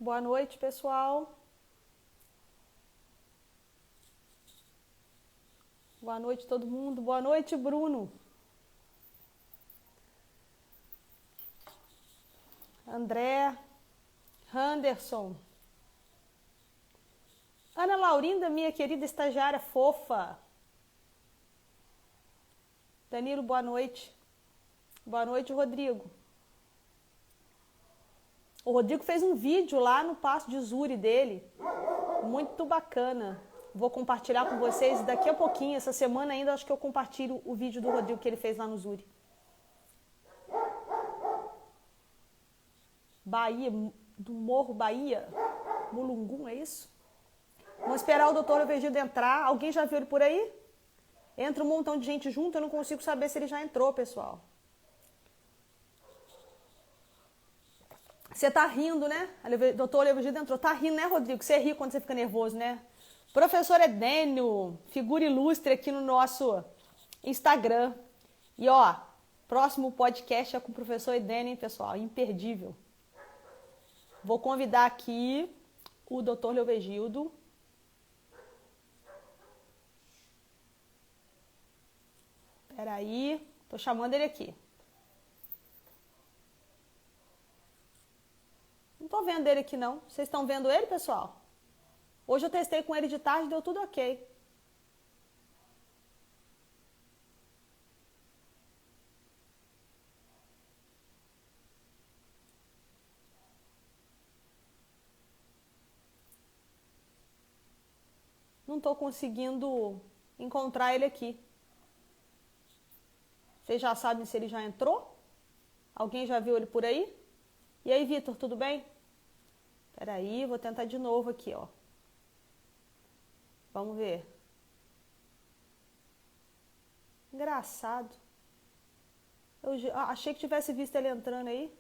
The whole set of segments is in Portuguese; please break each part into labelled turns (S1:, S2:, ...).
S1: Boa noite, pessoal. Boa noite, todo mundo. Boa noite, Bruno. André, Anderson. Ana Laurinda, minha querida estagiária fofa. Danilo, boa noite. Boa noite, Rodrigo. O Rodrigo fez um vídeo lá no Passo de Zuri dele. Muito bacana. Vou compartilhar com vocês daqui a pouquinho. Essa semana ainda acho que eu compartilho o vídeo do Rodrigo que ele fez lá no Zuri. Bahia, do Morro Bahia. Mulungum, é isso? Vamos esperar o doutor Evergildo entrar. Alguém já viu ele por aí? Entra um montão de gente junto, eu não consigo saber se ele já entrou, pessoal. Você tá rindo, né? Doutor Evergildo entrou. Tá rindo, né, Rodrigo? Você ri quando você fica nervoso, né? Professor Edênio, figura ilustre aqui no nosso Instagram. E ó, próximo podcast é com o professor Edênio, hein, pessoal? Imperdível. Vou convidar aqui o doutor Leovegildo. Peraí, tô chamando ele aqui. Não tô vendo ele aqui, não. Vocês estão vendo ele, pessoal? Hoje eu testei com ele de tarde, deu tudo ok. Não tô conseguindo encontrar ele aqui. Vocês já sabem se ele já entrou? Alguém já viu ele por aí? E aí, Vitor, tudo bem? Peraí, vou tentar de novo aqui, ó. Vamos ver. Engraçado. Eu achei que tivesse visto ele entrando aí.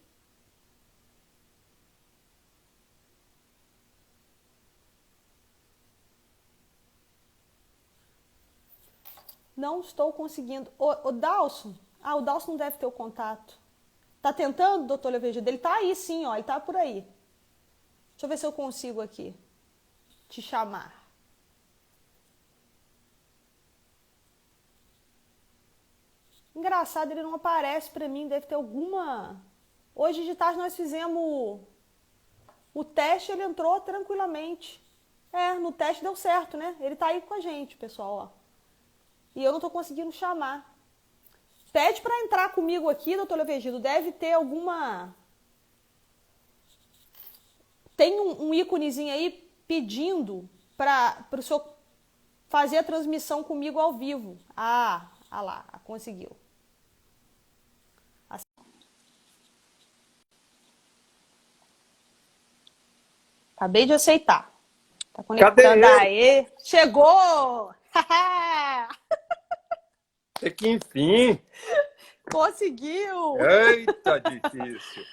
S1: Não estou conseguindo. O Dalson? Ah, o Dalson não deve ter o contato. Tá tentando, doutor Leovegildo? Ele tá aí sim, ó. Ele tá por aí. Deixa eu ver se eu consigo aqui te chamar. Engraçado, ele não aparece pra mim. Deve ter alguma... Hoje de tarde nós fizemos o teste, ele entrou tranquilamente. É, no teste deu certo, né? Ele tá aí com a gente, pessoal, ó. E eu não tô conseguindo chamar. Pede para entrar comigo aqui, doutor Leovegildo. Deve ter alguma... Tem um íconezinho aí pedindo para o senhor fazer a transmissão comigo ao vivo. Ah lá, conseguiu. Assim. Acabei de aceitar. Tá conectando aí. Chegou!
S2: É que enfim.
S1: Conseguiu!
S2: Eita, difícil.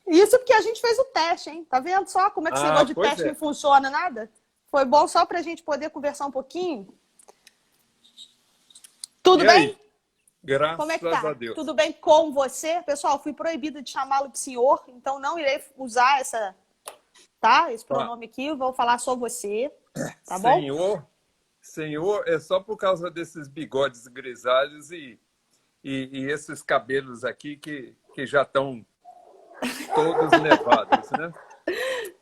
S1: Isso porque a gente fez o teste, hein? Tá vendo só como é que esse negócio de teste não funciona nada? Foi bom só pra gente poder conversar um pouquinho. Tudo bem?
S2: Graças
S1: como é que tá?
S2: a Deus.
S1: Tudo bem com você? Pessoal, fui proibida de chamá-lo de senhor, então não irei usar esse pronome aqui. Vou falar só você, tá bom?
S2: Senhor é só por causa desses bigodes grisalhos e esses cabelos aqui que já estão todos nevados, né?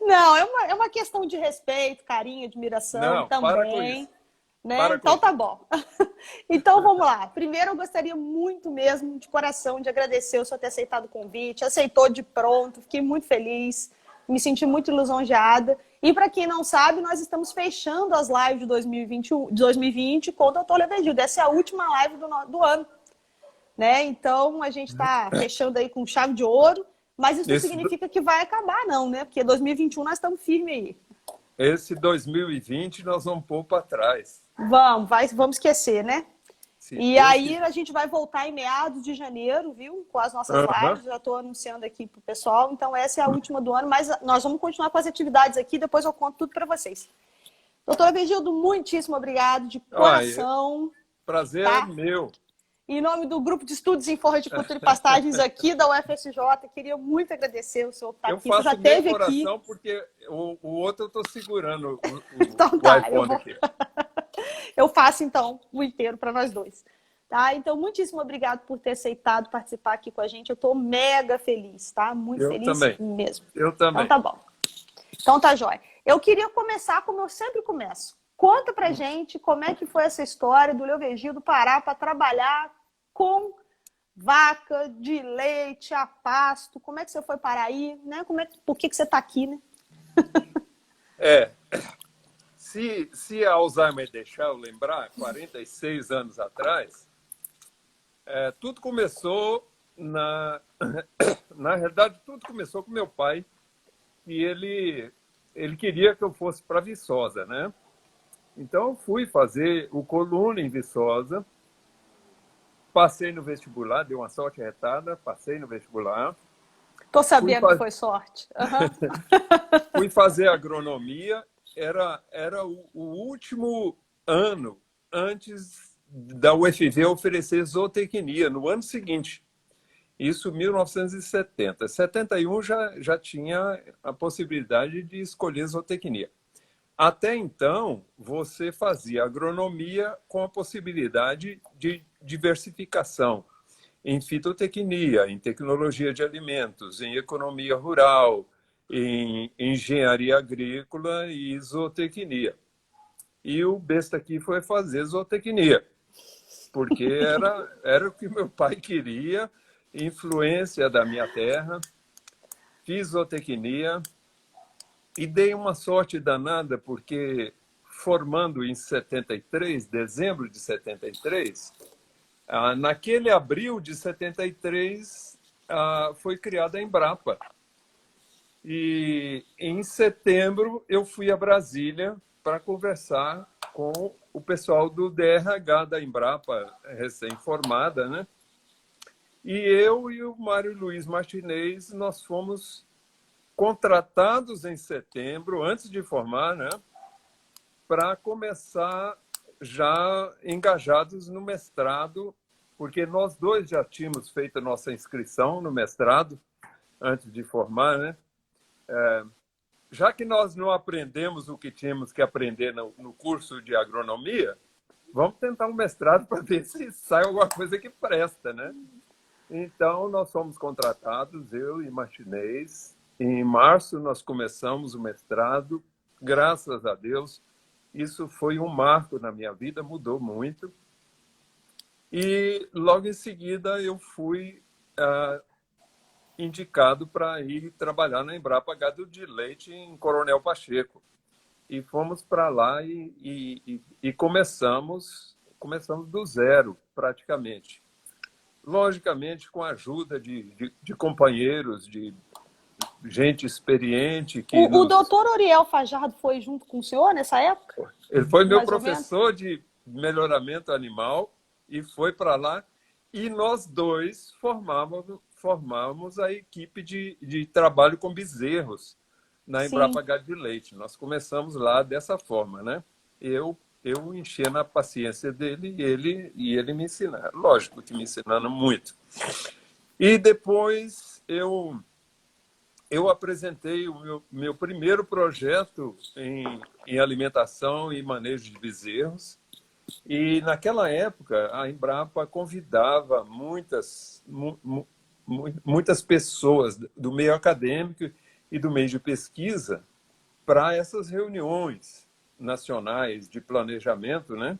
S1: Não, é uma questão de respeito, carinho, admiração
S2: não,
S1: também.
S2: Para com isso.
S1: Né? Então tá bom. Então vamos lá. Primeiro eu gostaria muito mesmo, de coração, de agradecer o senhor ter aceitado o convite. Aceitou de pronto, fiquei muito feliz, me senti muito lisonjeada. E para quem não sabe, nós estamos fechando as lives de 2020 com o doutor Leovegildo. Essa é a última live do ano. Né? Então a gente está fechando aí com chave de ouro, mas isso não significa que vai acabar não, né? Porque 2021 nós estamos firmes aí.
S2: Esse 2020 nós vamos pôr para trás.
S1: Vamos esquecer, né? E aí a gente vai voltar em meados de janeiro, viu? Com as nossas lives, já estou anunciando aqui pro pessoal. Então essa é a última do ano, mas nós vamos continuar com as atividades aqui, depois eu conto tudo para vocês. Doutora Evergildo, muitíssimo obrigado, de coração.
S2: Prazer
S1: tá?
S2: é meu.
S1: Em nome do Grupo de Estudos em Horticultura e Pastagens aqui da UFSJ, queria muito agradecer o senhor estar
S2: Eu
S1: aqui. Você já
S2: faço meio
S1: esteve aqui.
S2: coração porque o outro eu estou segurando
S1: Então
S2: o
S1: tá,
S2: iPhone aqui.
S1: eu faço então o inteiro para nós dois. Tá? Então, muitíssimo obrigado por ter aceitado participar aqui com a gente. Eu estou mega feliz, tá? Muito
S2: Eu
S1: feliz
S2: também.
S1: mesmo.
S2: Eu também.
S1: Então tá bom. Então tá jóia. Eu queria começar como eu sempre começo. Conta pra gente como é que foi essa história do Leovigildo parar para trabalhar com vaca de leite a pasto. Como é que você foi parar aí? Né? Por que você está aqui, né?
S2: Se a Alzheimer deixar eu lembrar, 46 anos atrás, tudo começou na realidade, tudo começou com meu pai, e ele queria que eu fosse para Viçosa, né? Então, eu fui fazer o coluna em Viçosa, passei no vestibular, dei uma sorte retada, passei no vestibular.
S1: Tô sabendo que foi sorte.
S2: Fui fazer agronomia, era o último ano antes da UFV oferecer zootecnia, no ano seguinte. Isso em 1970. Em 71 já tinha a possibilidade de escolher zootecnia. Até então, você fazia agronomia com a possibilidade de diversificação em fitotecnia, em tecnologia de alimentos, em economia rural, em engenharia agrícola e zootecnia. E o besta aqui foi fazer zootecnia, porque era o que meu pai queria, influência da minha terra. Fiz zootecnia e dei uma sorte danada, porque formando em 73, dezembro de 73, naquele abril de 73, foi criada a Embrapa. E em setembro eu fui a Brasília para conversar com o pessoal do DRH da Embrapa, recém-formada, né? E eu e o Mário Luiz Martinez, nós fomos contratados em setembro, antes de formar, né? Para começar já engajados no mestrado, porque nós dois já tínhamos feito a nossa inscrição no mestrado antes de formar, né? Já que nós não aprendemos o que tínhamos que aprender no curso de agronomia, vamos tentar um mestrado para ver se sai alguma coisa que presta, né? Então, nós fomos contratados, eu e Martinez. Em março, nós começamos o mestrado. Graças a Deus, isso foi um marco na minha vida, mudou muito. E, logo em seguida, eu fui indicado para ir trabalhar na Embrapa Gado de Leite, em Coronel Pacheco. E fomos para lá e começamos do zero, praticamente. Logicamente, com a ajuda de companheiros, de gente experiente.
S1: O doutor Oriel Fajardo foi junto com o senhor nessa época?
S2: Ele foi meu professor de melhoramento animal e foi para lá. E nós dois formamos a equipe de trabalho com bezerros na Embrapa Gado de Leite. Nós começamos lá dessa forma, né? Eu enchia na paciência dele e ele me ensinava. Lógico que me ensinando muito. E depois eu apresentei o meu primeiro projeto em alimentação e manejo de bezerros. E naquela época a Embrapa convidava muitas pessoas do meio acadêmico e do meio de pesquisa para essas reuniões nacionais de planejamento, né?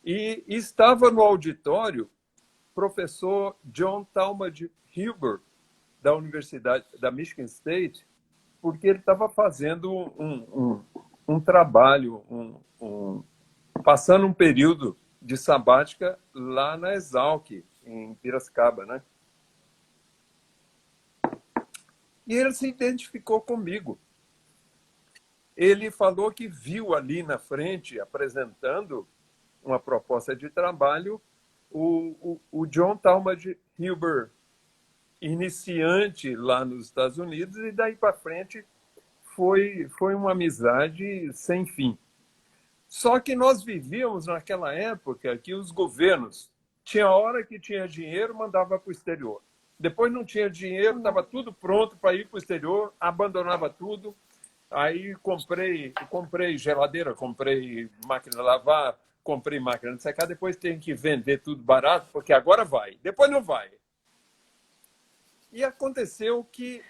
S2: E estava no auditório professor John Talmadge Hilbert, da Universidade da Michigan State, porque ele estava fazendo um trabalho, passando um período de sabática lá na Exalc, em Piracicaba, né? E ele se identificou comigo. Ele falou que viu ali na frente, apresentando uma proposta de trabalho, o John Talmadge Hilbert, iniciante lá nos Estados Unidos, e daí para frente foi uma amizade sem fim. Só que nós vivíamos naquela época que os governos tinha hora que tinha dinheiro, mandava para o exterior. Depois não tinha dinheiro, estava tudo pronto para ir para o exterior, abandonava tudo. Aí comprei geladeira, comprei máquina de lavar, comprei máquina de secar. Depois tem que vender tudo barato, porque agora vai. Depois não vai. E aconteceu que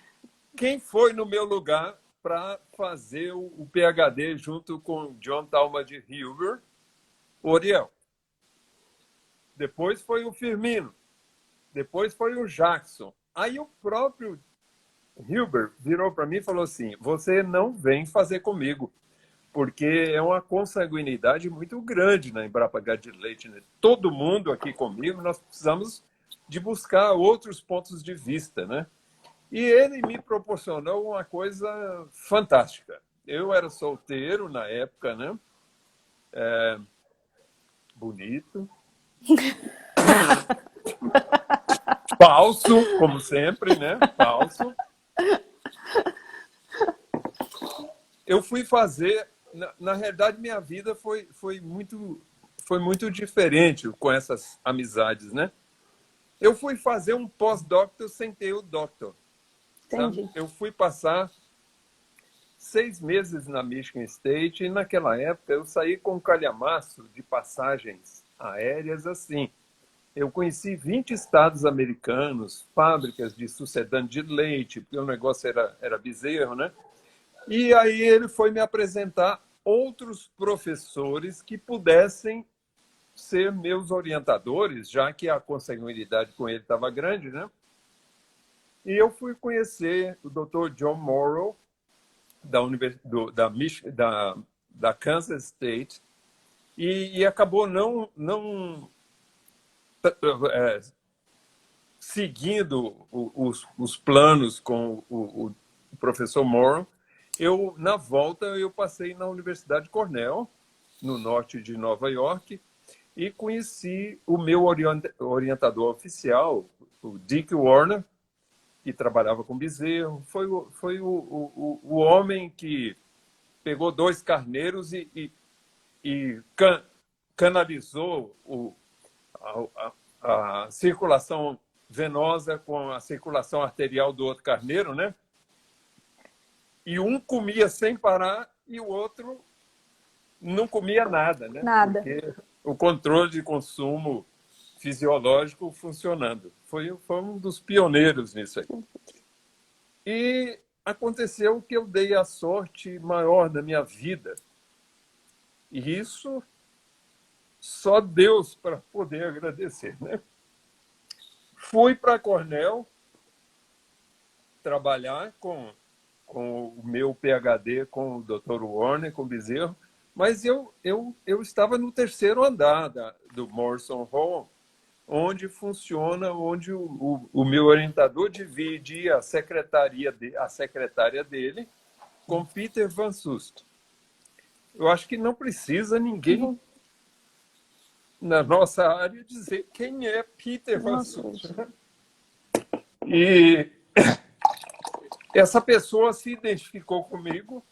S2: quem foi no meu lugar para fazer o PhD junto com John Talmadge Hilber? O Oriel. Depois foi o Firmino. Depois foi o Jackson. Aí o próprio Hilber virou para mim e falou assim: você não vem fazer comigo, porque é uma consanguinidade muito grande na Embrapa Gado de Leite. Né? Todo mundo aqui comigo, nós precisamos de buscar outros pontos de vista, né? E ele me proporcionou uma coisa fantástica. Eu era solteiro na época, né? Bonito. Falso, como sempre, né? Falso. Eu fui fazer... Na realidade, minha vida foi muito diferente com essas amizades, né? Eu fui fazer um pós-doctor sem ter o doctor.
S1: Entendi.
S2: Eu fui passar 6 meses na Michigan State e naquela época eu saí com um calhamaço de passagens aéreas assim. Eu conheci 20 estados americanos, fábricas de sucedâneo de leite, porque o negócio era bezerro, né? E aí ele foi me apresentar outros professores que pudessem ser meus orientadores, já que a consanguinidade com ele estava grande, né? E eu fui conhecer o Dr. John Morrow, da Kansas State, e acabou não seguindo os planos com o professor Morrow. Na volta, eu passei na Universidade Cornell, no norte de Nova York, e conheci o meu orientador oficial, o Dick Warner, que trabalhava com bezerro. Foi o homem que pegou 2 carneiros e canalizou a circulação venosa com a circulação arterial do outro carneiro, né? E um comia sem parar e o outro não comia nada, né?
S1: Nada.
S2: Porque o controle de consumo fisiológico funcionando. Foi um dos pioneiros nisso aí. E aconteceu que eu dei a sorte maior da minha vida. E isso só Deus para poder agradecer, né? Fui para Cornell trabalhar com o meu PhD, com o Dr. Warner, com o bezerro, mas eu estava no 3º andar do Morrison Hall, onde o meu orientador dividia a secretária dele com Peter Van Sust. Eu acho que não precisa ninguém na nossa área dizer quem é Peter Van Sust. E essa pessoa se identificou comigo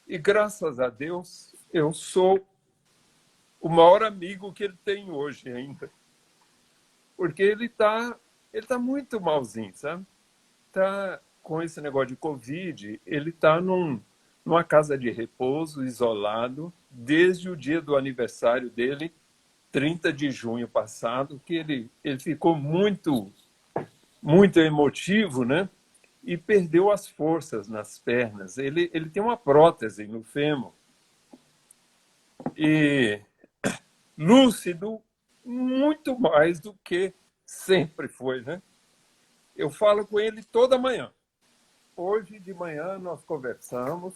S2: e, graças a Deus, eu sou o maior amigo que ele tem hoje ainda. Porque ele tá muito malzinho, sabe? Tá com esse negócio de Covid, ele tá numa casa de repouso, isolado, desde o dia do aniversário dele, 30 de junho passado, que ele ficou muito, muito emotivo, né? E perdeu as forças nas pernas. Ele tem uma prótese no fêmur. E lúcido, muito mais do que sempre foi, né? Eu falo com ele toda manhã. Hoje de manhã nós conversamos,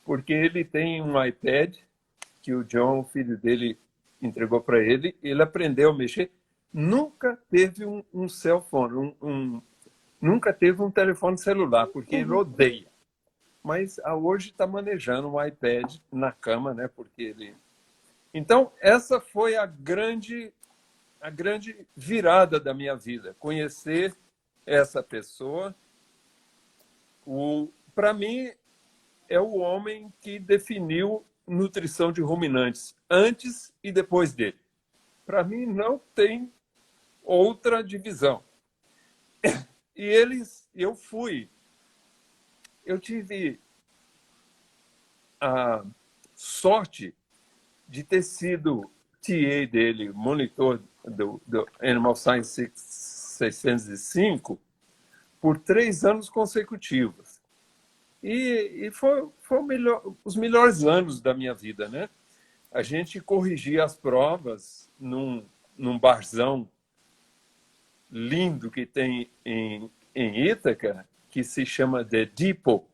S2: porque ele tem um iPad que o John, o filho dele, entregou para ele. Ele aprendeu a mexer. Nunca teve um cell phone, nunca teve um telefone celular, porque ele odeia. Mas hoje está manejando um iPad na cama, né? Porque ele... Então, essa foi a grande virada da minha vida. Conhecer essa pessoa. Para mim, é o homem que definiu nutrição de ruminantes antes e depois dele. Para mim, não tem outra divisão. E eu tive a sorte de ter sido TA dele, monitor do Animal Science 605, por 3 anos consecutivos. E foi os melhores anos da minha vida, né? A gente corrigia as provas num barzão lindo que tem em Ítaca, que se chama The Depot.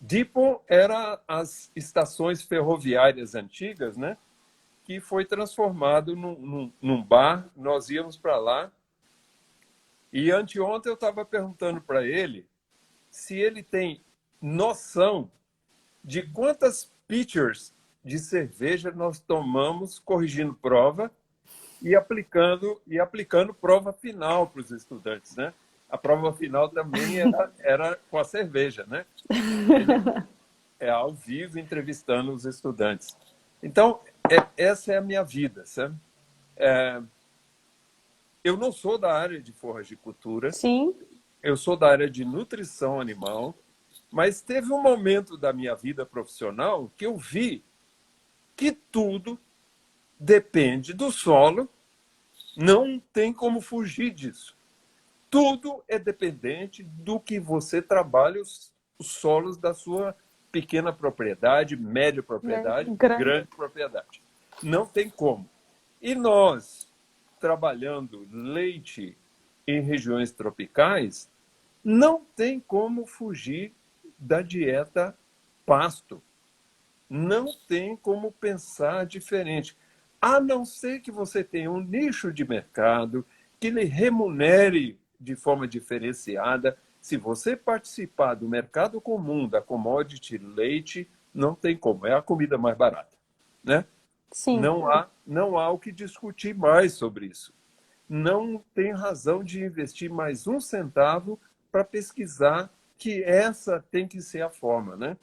S2: Depot era as estações ferroviárias antigas, né? Que foi transformado num bar. Nós íamos para lá. E anteontem eu estava perguntando para ele se ele tem noção de quantas pitchers de cerveja nós tomamos corrigindo prova e aplicando prova final para os estudantes, né? A prova final também era com a cerveja, né? Ele é ao vivo entrevistando os estudantes. Então, essa é a minha vida, sabe? Eu não sou da área de forragicultura.
S1: Sim.
S2: Eu sou da área de nutrição animal, mas teve um momento da minha vida profissional que eu vi que tudo depende do solo, não tem como fugir disso. Tudo é dependente do que você trabalha os solos da sua pequena propriedade, média propriedade, grande propriedade. Não tem como. E nós, trabalhando leite em regiões tropicais, não tem como fugir da dieta pasto. Não tem como pensar diferente. A não ser que você tenha um nicho de mercado que lhe remunere de forma diferenciada. Se você participar do mercado comum, da commodity leite, não tem como. É a comida mais barata, né?
S1: Sim.
S2: Não há o que discutir mais sobre isso. Não tem razão de investir mais um centavo para pesquisar que essa tem que ser a forma, né?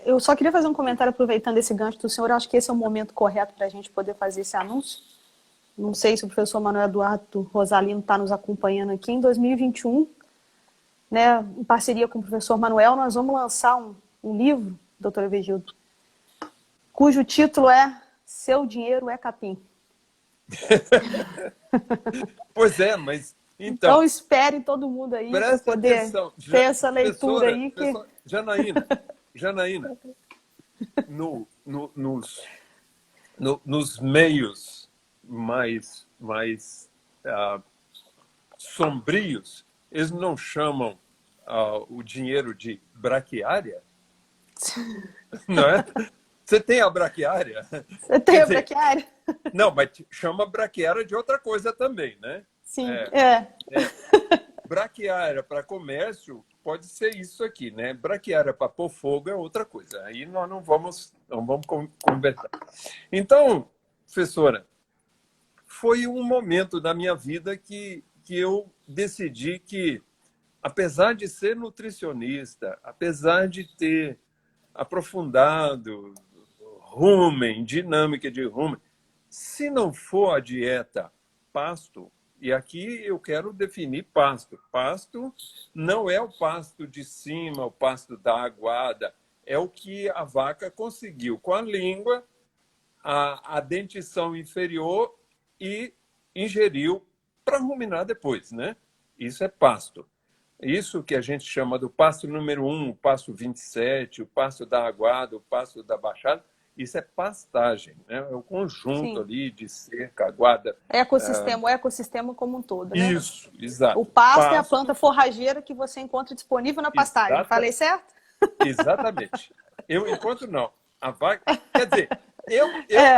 S1: Eu só queria fazer um comentário aproveitando esse gancho do senhor. Eu acho que esse é o momento correto para a gente poder fazer esse anúncio. Não sei se o professor Manuel Eduardo Rosalino está nos acompanhando aqui. Em 2021, né, em parceria com o professor Manuel, nós vamos lançar um livro, doutora Vegildo, cujo título é Seu Dinheiro é Capim.
S2: Pois é, mas...
S1: Então espere todo mundo aí para poder
S2: atenção.
S1: ter essa leitura aí.
S2: Janaína, nos meios mais sombrios, eles não chamam o dinheiro de braquiária? Não é? Você tem a braquiária?
S1: Você tem a braquiária?
S2: Não, mas chama braquiária de outra coisa também, né?
S1: Sim,
S2: Braquiária para comércio pode ser isso aqui, né? Braquiária para pôr fogo é outra coisa. Aí nós não vamos conversar. Então, professora, foi um momento da minha vida que eu decidi que, apesar de ser nutricionista, apesar de ter aprofundado rumen, dinâmica de rumen, se não for a dieta pasto, e aqui eu quero definir pasto. Pasto não é o pasto de cima, o pasto da aguada, é o que a vaca conseguiu com a língua, a dentição inferior e ingeriu para ruminar depois, né? Isso é pasto. Isso que a gente chama do pasto número 1, o pasto 27, o pasto da aguada, o pasto da baixada, isso é pastagem, né? É o conjunto ali de cerca, aguada.
S1: O ecossistema como um todo, né?
S2: Isso, exato.
S1: O pasto é a planta forrageira que você encontra disponível na pastagem.
S2: Exata...
S1: Falei certo?
S2: Exatamente. Eu encontro, não. A vaca... Quer dizer, eu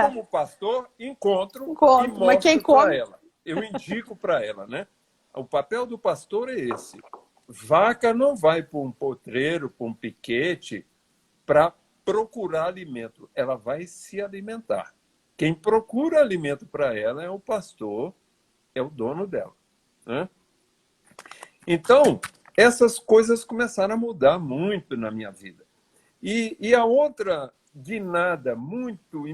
S2: como pastor, encontro e mostro para ela. Eu indico para ela, né? O papel do pastor é esse. Vaca não vai para um potreiro, para um piquete, para procurar alimento. Ela vai se alimentar. Quem procura alimento para ela é o pastor, é o dono dela, né? Então, essas coisas começaram a mudar muito na minha vida. E a outra guinada muito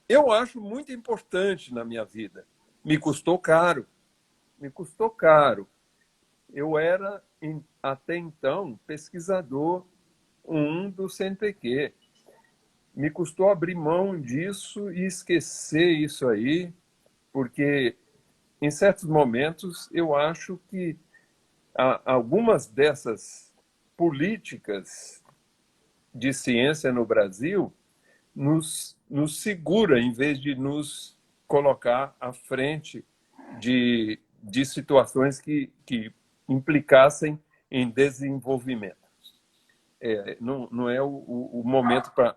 S2: eu acho muito importante na minha vida. Me custou caro, me custou caro. Eu era, até então, pesquisador do CNPq. Me custou abrir mão disso e esquecer isso aí, porque, em certos momentos, eu acho que algumas dessas políticas de ciência no Brasil nos segura, em vez de nos colocar à frente de situações que implicassem em desenvolvimento. Não é o momento para...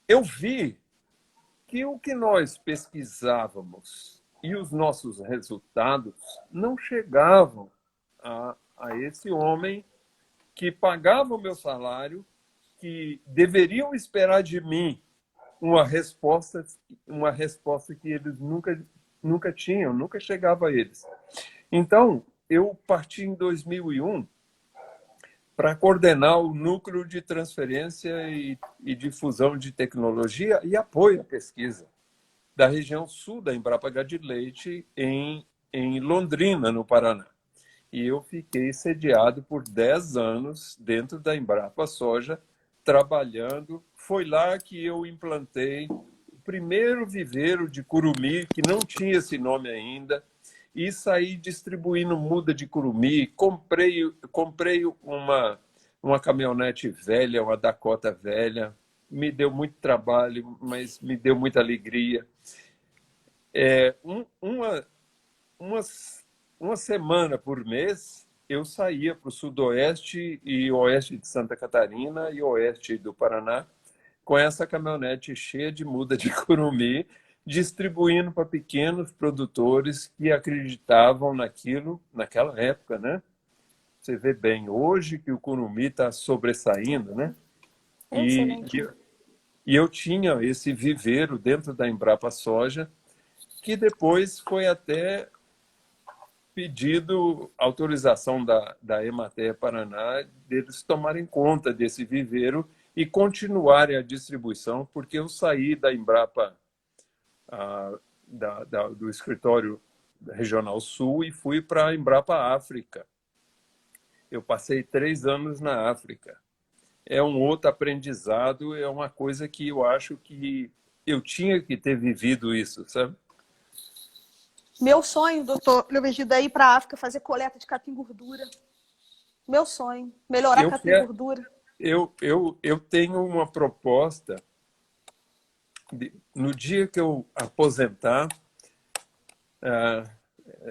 S2: Eu vi que o que nós pesquisávamos e os nossos resultados não chegavam a esse homem que pagava o meu salário, que deveriam esperar de mim uma resposta que eles nunca tinham, nunca chegava a eles. Então, eu parti em 2001 para coordenar o núcleo de transferência e difusão de tecnologia e apoio à pesquisa da região sul da Embrapa Gado de Leite, em Londrina, no Paraná. E eu fiquei sediado por 10 anos dentro da Embrapa Soja, trabalhando. Foi lá que eu implantei o primeiro viveiro de curumim, que não tinha esse nome ainda, e saí distribuindo muda de curumim. Comprei uma caminhonete velha, uma Dakota velha. Me deu muito trabalho, mas me deu muita alegria. Uma semana por mês, eu saía para o sudoeste e oeste de Santa Catarina e oeste do Paraná com essa caminhonete cheia de muda de curumim, distribuindo para pequenos produtores que acreditavam naquilo naquela época, né? Você vê bem hoje que o curumim está sobressaindo, né? E,
S1: Excelente.
S2: e eu tinha esse viveiro dentro da Embrapa Soja, que depois foi até pedido autorização da Emater Paraná deles tomarem conta desse viveiro e continuarem a distribuição, porque eu saí da Embrapa, do escritório regional sul, e fui para a Embrapa África. Eu passei 3 anos na África. É um outro aprendizado, é uma coisa que eu acho que eu tinha que ter vivido isso, sabe?
S1: Meu sonho, doutor Leovigildo, é ir para a África fazer coleta de capim-gordura. Meu sonho, melhorar
S2: Eu,
S1: capim-gordura.
S2: eu tenho uma proposta. No dia que eu aposentar,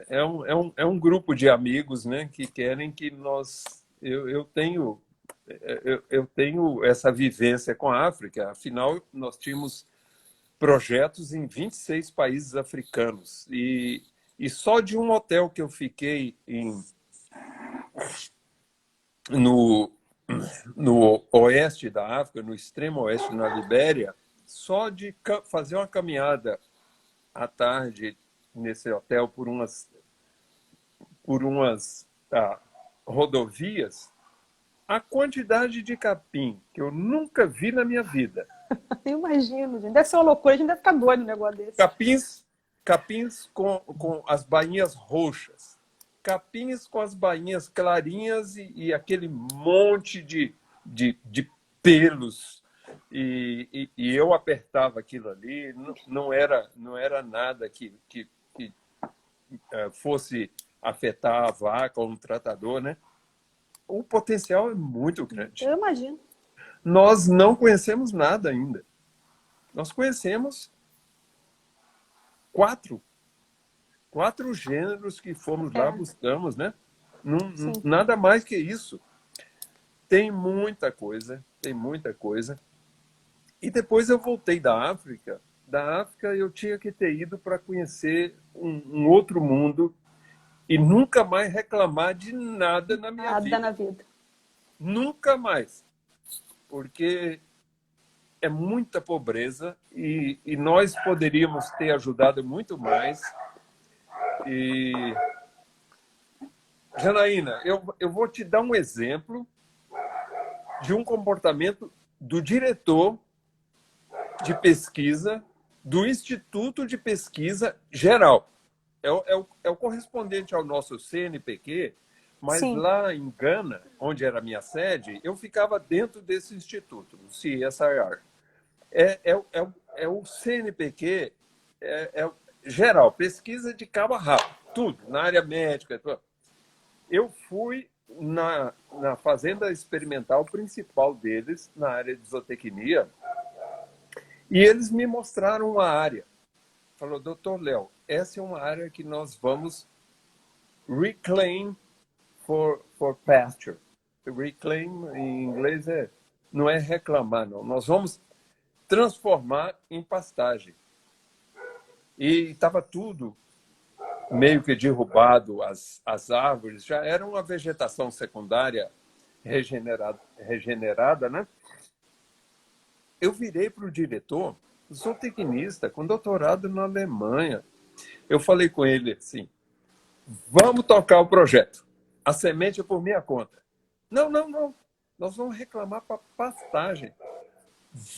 S2: é um grupo de amigos, né, que querem que nós... Eu tenho essa vivência com a África, afinal, nós tínhamos projetos em 26 países africanos. E só de um hotel que eu fiquei no oeste da África, no extremo oeste, na Libéria, só de fazer uma caminhada à tarde nesse hotel por umas rodovias, a quantidade de capim que eu nunca vi na minha vida.
S1: Eu imagino, gente. Deve ser uma loucura, a gente deve ficar doido no negócio desse.
S2: Capins com as bainhas roxas, capins com as bainhas clarinhas e aquele monte de pelos. E eu apertava aquilo ali, não era nada que fosse afetar a vaca ou um tratador, né? O potencial é muito grande.
S1: Eu imagino.
S2: Nós não conhecemos nada ainda. Nós conhecemos quatro gêneros que fomos lá, buscamos, né? Nada mais que isso. Tem muita coisa, tem muita coisa. E depois eu voltei da África. Da África eu tinha que ter ido para conhecer um outro mundo e nunca mais reclamar de nada na minha vida.
S1: Nada na vida.
S2: Nunca mais. Porque é muita pobreza e nós poderíamos ter ajudado muito mais. E, Janaína, eu vou te dar um exemplo de um comportamento do diretor de pesquisa do Instituto de Pesquisa Geral. É o correspondente ao nosso CNPq, mas
S1: Sim.
S2: lá em Gana, onde era a minha sede, eu ficava dentro desse instituto, o CSIR. É o CNPq geral, pesquisa de cabo a rabo, tudo, na área médica. Tudo. Eu fui na fazenda experimental principal deles, na área de zootecnia, e eles me mostraram uma área. Falou, doutor Léo, essa é uma área que nós vamos reclaim for pasture. Reclaim, em inglês, não é reclamar, não. Nós vamos transformar em pastagem. E estava tudo meio que derrubado, as árvores, já era uma vegetação secundária regenerada, né? Eu virei para o diretor, zootecnista, com doutorado na Alemanha. Eu falei com ele assim, vamos tocar o projeto. A semente é por minha conta. Não, não, não. Nós vamos reclamar para pastagem.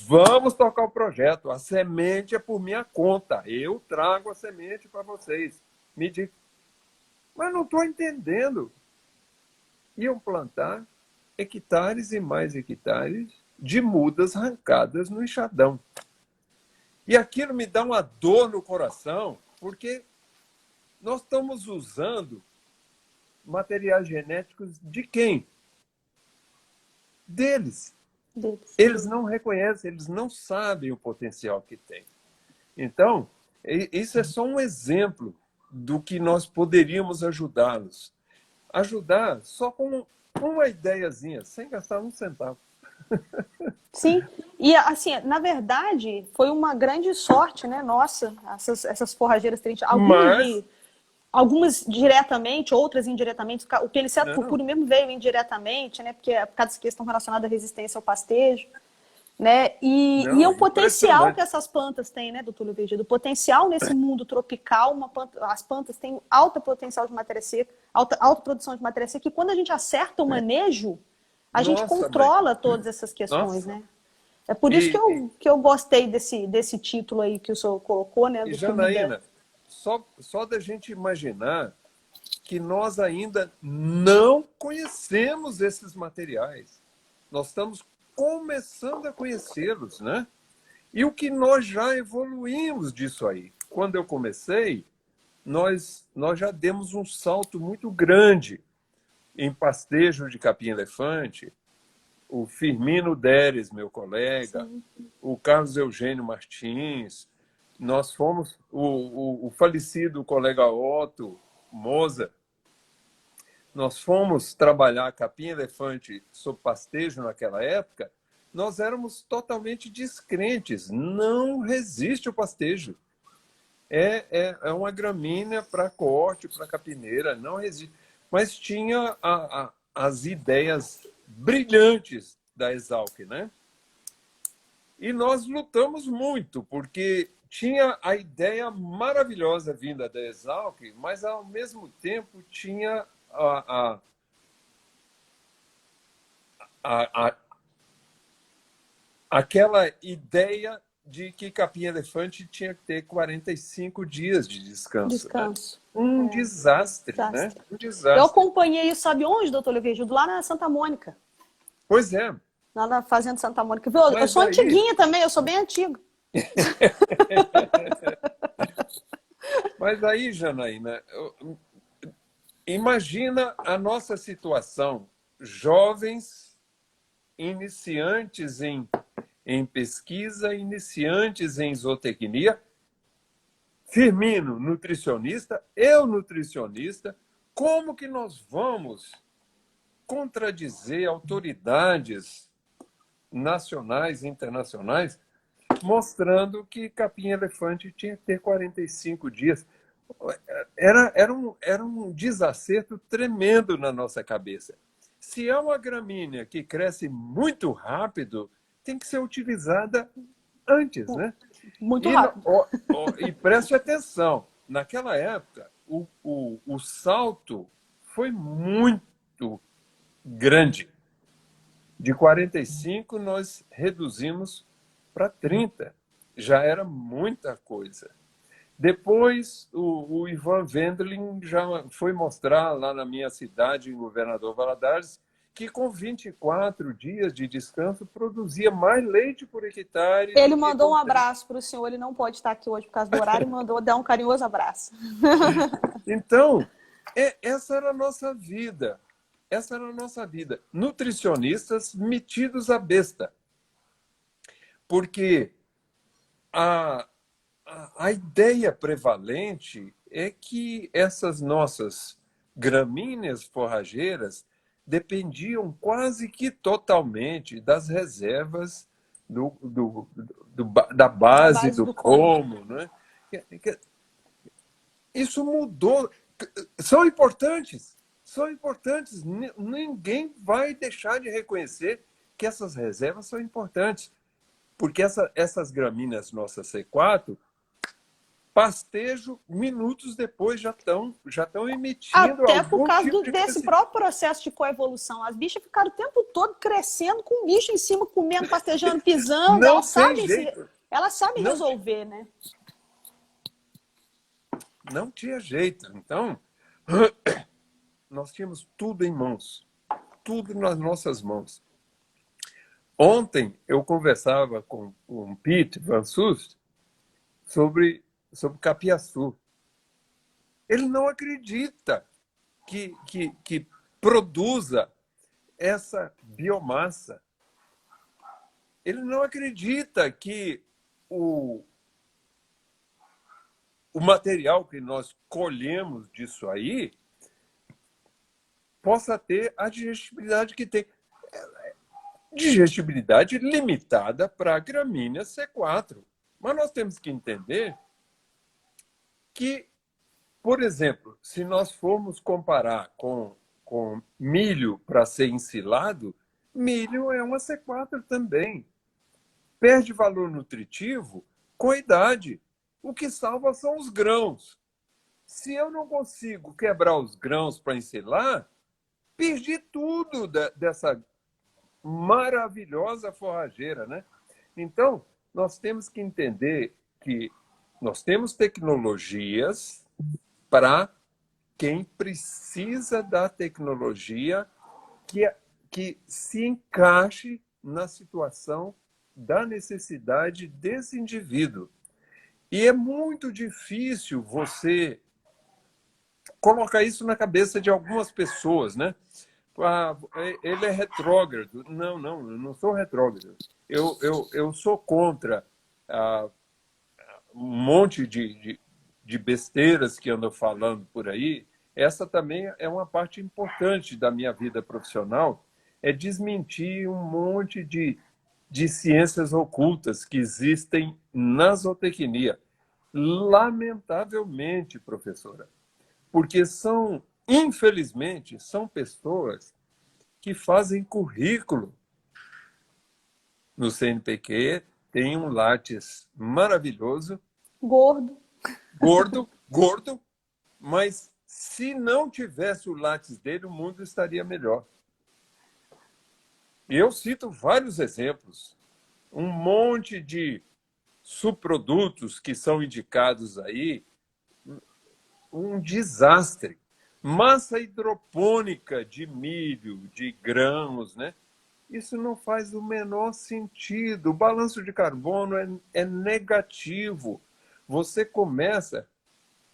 S2: Vamos tocar o projeto. A semente é por minha conta. Eu trago a semente para vocês. Me diga. Mas não estou entendendo. Iam plantar hectares e mais hectares de mudas arrancadas no enxadão. E aquilo me dá uma dor no coração, porque nós estamos usando materiais genéticos de quem? Deles. Eles não reconhecem, eles não sabem o potencial que tem. Então, isso é só um exemplo do que nós poderíamos ajudá-los. Ajudar só com uma ideiazinha, sem gastar um centavo.
S1: Sim, e assim, na verdade, foi uma grande sorte, né? Nossa, essas forrageiras terem
S2: Mas,
S1: algumas diretamente, outras indiretamente. O peniceto
S2: não,
S1: purpúreo mesmo veio indiretamente, né? Porque é por causa dessa questão relacionada à resistência ao pastejo, né? E é
S2: não,
S1: um potencial que
S2: impressionante.
S1: essas plantas têm, né, doutor Leovidio? Do potencial nesse mundo tropical, as plantas têm alta potencial de matéria seca, alta produção de matéria seca, e quando a gente acerta o manejo, a gente
S2: Nossa, mãe.
S1: controla todas essas questões,
S2: Nossa.
S1: né? É por isso que eu gostei desse título aí que o senhor colocou, né?
S2: E
S1: Do filme da...
S2: Janaína, só da gente imaginar que nós ainda não conhecemos esses materiais. Nós estamos começando a conhecê-los, né? E o que nós já evoluímos disso aí. Quando eu comecei, nós já demos um salto muito grande em pastejo de capim-elefante. O Firmino Deres, meu colega,
S1: Sim.
S2: o Carlos Eugênio Martins, nós fomos, o falecido colega Otto Moza, nós fomos trabalhar capim-elefante sob pastejo naquela época, nós éramos totalmente descrentes, não resiste o pastejo. É uma gramínea para corte, para capineira, não resiste. Mas tinha as ideias brilhantes da Exalc, né? E nós lutamos muito, porque tinha a ideia maravilhosa vinda da Exalc, mas, ao mesmo tempo, tinha a, aquela ideia de que capim-elefante tinha que ter 45 dias de descanso. Né?
S1: Descanso.
S2: Um desastre, né?
S1: Desastre.
S2: Um
S1: Eu
S2: desastre.
S1: acompanhei isso, sabe onde, doutor Leovidio? Lá na Santa Mônica.
S2: Pois é.
S1: Lá na Fazenda Santa Mônica. Viu? Eu
S2: Mas
S1: sou
S2: aí,
S1: antiguinha também, eu sou bem antiga.
S2: Janaína, imagina a nossa situação. Jovens iniciantes em pesquisa, iniciantes em zootecnia, Firmino, nutricionista, eu, nutricionista, como que nós vamos contradizer autoridades nacionais e internacionais mostrando que capim-elefante tinha que ter 45 dias? Era um desacerto tremendo na nossa cabeça. Se é uma gramínea que cresce muito rápido, tem que ser utilizada antes, né?
S1: Muito rápido.
S2: E preste atenção, naquela época, o salto foi muito grande. De 45, nós reduzimos para 30. já era muita coisa. Depois, o Ivan Wendling já foi mostrar lá na minha cidade, em Governador Valadares, que com 24 dias de descanso produzia mais leite por hectare
S1: Ele
S2: do que
S1: mandou um
S2: com...
S1: abraço para o senhor, ele não pode estar aqui hoje por causa do horário, e mandou dar um carinhoso abraço.
S2: Então, essa era a nossa vida. Essa era a nossa vida. Nutricionistas metidos à besta. Porque a ideia prevalente é que essas nossas gramíneas forrageiras dependiam quase que totalmente das reservas da
S1: Da
S2: base
S1: base
S2: do
S1: do como.
S2: como. Né? Isso mudou. São importantes. São importantes. Ninguém vai deixar de reconhecer que essas reservas são importantes. Porque essas gramíneas nossas C4, pastejo, minutos depois já estão emitindo
S1: Até por
S2: algum
S1: causa
S2: tipo de
S1: desse
S2: crescimento.
S1: próprio processo de coevolução. As bichas ficaram o tempo todo crescendo com o bicho em cima, comendo, pastejando, pisando.
S2: Não tem jeito.
S1: Elas sabem
S2: Não,
S1: resolver, né?
S2: não tinha jeito. Então, nós tínhamos tudo em mãos. Tudo nas nossas mãos. Ontem eu conversava com o Pete Van Sust sobre capiaçu. Ele não acredita que produza essa biomassa. Ele não acredita que o material que nós colhemos disso aí possa ter a digestibilidade que tem. Digestibilidade limitada para a gramínea C4. Mas nós temos que entender que, por exemplo, se nós formos comparar com milho para ser ensilado, milho é uma C4 também. Perde valor nutritivo com a idade. O que salva são os grãos. Se eu não consigo quebrar os grãos para ensilar, perdi tudo dessa maravilhosa forrageira, né? Então, nós temos que entender que nós temos tecnologias para quem precisa da tecnologia que se encaixe na situação da necessidade desse indivíduo. E é muito difícil você colocar isso na cabeça de algumas pessoas, né? Ele é retrógrado. Não, eu não sou retrógrado. Eu sou contra um monte de besteiras que andam falando por aí. Essa também é uma parte importante da minha vida profissional, é desmentir um monte de ciências ocultas que existem na zootecnia. Lamentavelmente, professora, porque infelizmente, são pessoas que fazem currículo no CNPq, tem um Lattes maravilhoso,
S1: Gordo.
S2: gordo, mas se não tivesse o Lattes dele, o mundo estaria melhor. E eu cito vários exemplos. Um monte de subprodutos que são indicados aí, um desastre. Massa hidropônica de milho, de grãos, né? Isso não faz o menor sentido. O balanço de carbono é negativo. Você começa...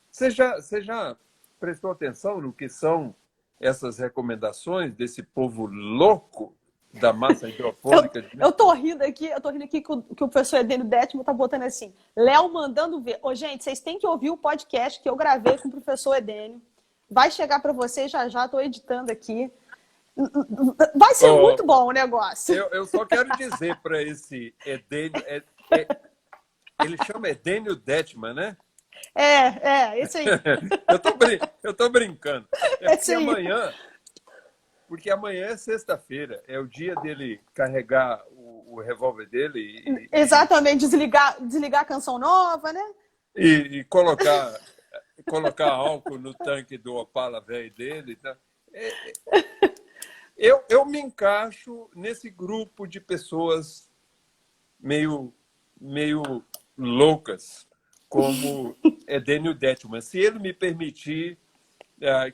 S2: Você já prestou atenção no que são essas recomendações desse povo louco da massa hidropônica?
S1: Eu tô rindo aqui que o professor Edênio Detman tá botando assim, Léo mandando ver. Ô, gente, vocês têm que ouvir o podcast que eu gravei com o professor Edênio. Vai chegar para vocês já, tô editando aqui. Vai ser muito bom o negócio.
S2: Eu só quero dizer para esse Edênio... ele chama Edênio Detman, né?
S1: Isso aí.
S2: Eu tô brincando.
S1: É
S2: Porque amanhã é sexta-feira, é o dia dele carregar o revólver dele
S1: exatamente, desligar a canção nova, né?
S2: E colocar álcool no tanque do Opala velho dele. Tá? Eu me encaixo nesse grupo de pessoas meio loucas, como Edênio Detman. Se ele me permitir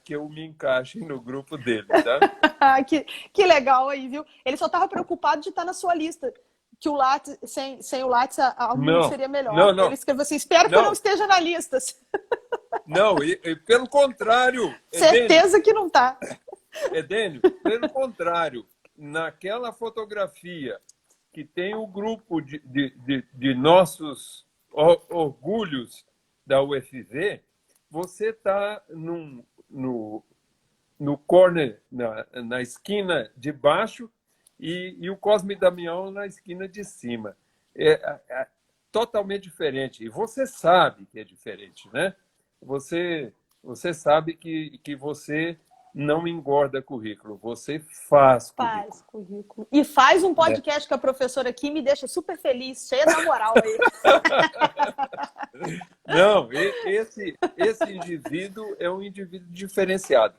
S2: que eu me encaixe no grupo dele, tá?
S1: que legal aí, viu? Ele só estava preocupado de estar na sua lista. Que o Lattes, sem o Lattes, o mundo
S2: Não,
S1: seria melhor.
S2: não, não,
S1: Ele escreveu assim: espero que eu não
S2: não,
S1: esteja na lista.
S2: não, e pelo contrário,
S1: Certeza que não está.
S2: Edênio, pelo contrário, naquela fotografia que tem o grupo de nossos orgulhos da UFV, você está no corner, na esquina de baixo, e o Cosme Damião na esquina de cima. É totalmente diferente. E você sabe que é diferente, né? Você sabe que você não engorda currículo, você faz currículo.
S1: Faz currículo. E faz um
S2: Né?
S1: podcast com a professora aqui, me deixa super feliz, cheia da moral aí.
S2: Não, esse indivíduo é um indivíduo diferenciado.